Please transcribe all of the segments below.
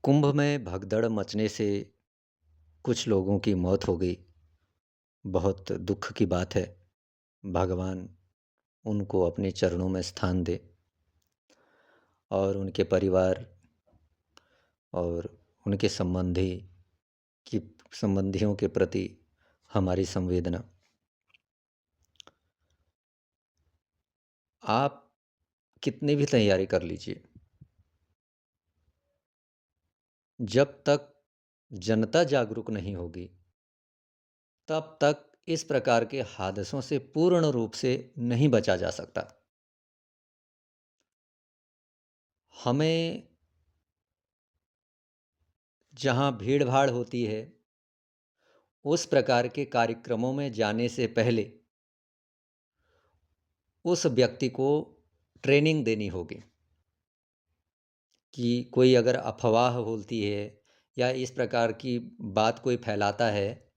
कुंभ में भगदड़ मचने से कुछ लोगों की मौत हो गई। बहुत दुख की बात है। भगवान उनको अपने चरणों में स्थान दे और उनके परिवार और उनके की संबंधियों के प्रति हमारी संवेदना। आप कितनी भी तैयारी कर लीजिए, जब तक जनता जागरूक नहीं होगी, तब तक इस प्रकार के हादसों से पूर्ण रूप से नहीं बचा जा सकता। हमें जहाँ भीड़-भाड़ होती है, उस प्रकार के कार्यक्रमों में जाने से पहले उस व्यक्ति को ट्रेनिंग देनी होगी कि कोई अगर अफ़वाह बोलती है या इस प्रकार की बात कोई फैलाता है,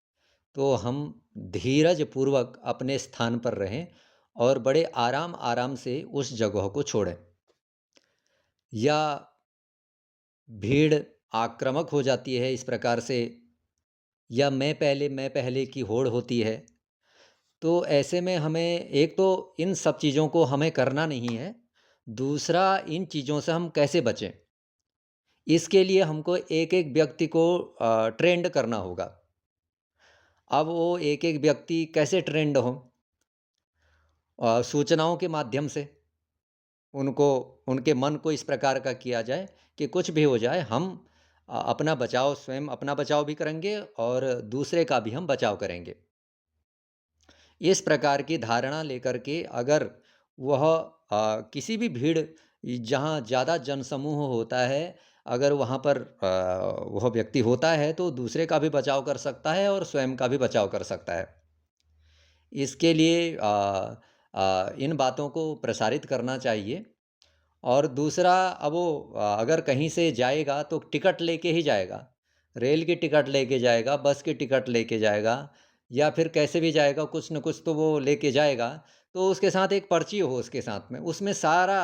तो हम धीरजपूर्वक अपने स्थान पर रहें और बड़े आराम-आराम से उस जगह को छोड़ें। या भीड़ आक्रामक हो जाती है इस प्रकार से, या मैं पहले की होड़ होती है, तो ऐसे में हमें एक तो इन सब चीज़ों को हमें करना नहीं है, दूसरा इन चीज़ों से हम कैसे बचें? इसके लिए हमको एक-एक व्यक्ति को ट्रेंड करना होगा। अब वो एक-एक व्यक्ति कैसे ट्रेंड हों? सूचनाओं के माध्यम से उनको उनके मन को इस प्रकार का किया जाए कि कुछ भी हो जाए, हम अपना बचाव स्वयं अपना बचाव भी करेंगे और दूसरे का भी हम बचाव करेंगे। इस प्रकार की धारणा लेकर के अगर वह किसी भी भीड़ जहाँ ज़्यादा जनसमूह होता है, अगर वहाँ पर वह व्यक्ति होता है तो दूसरे का भी बचाव कर सकता है और स्वयं का भी बचाव कर सकता है। इसके लिए इन बातों को प्रसारित करना चाहिए। और दूसरा, अब वो अगर कहीं से जाएगा तो टिकट लेके ही जाएगा। रेल की टिकट लेके जाएगा, बस की टिकट लेके जाएगा या फिर कैसे भी जाएगा, कुछ न कुछ तो वो लेके जाएगा। तो उसके साथ एक पर्ची हो उसके साथ में, उसमें सारा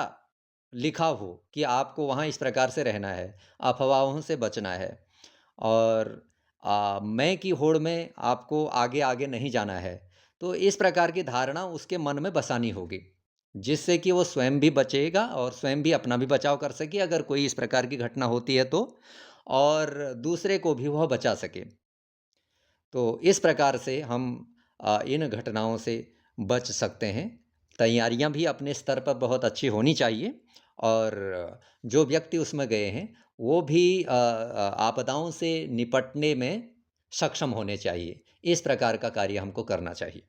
लिखा हो कि आपको वहाँ इस प्रकार से रहना है, अफ़वाहों से बचना है और मैं की होड़ में आपको आगे-आगे नहीं जाना है। तो इस प्रकार की धारणा उसके मन में बसानी होगी, जिससे कि वो स्वयं भी बचेगा और स्वयं भी अपना भी बचाव कर सके अगर कोई इस प्रकार की घटना होती है तो, और दूसरे को भी वह बचा सके। तो इस प्रकार से हम इन घटनाओं से बच सकते हैं। तैयारियाँ भी अपने स्तर पर बहुत अच्छी होनी चाहिए और जो व्यक्ति उसमें गए हैं, वो भी आपदाओं से निपटने में सक्षम होने चाहिए। इस प्रकार का कार्य हमको करना चाहिए।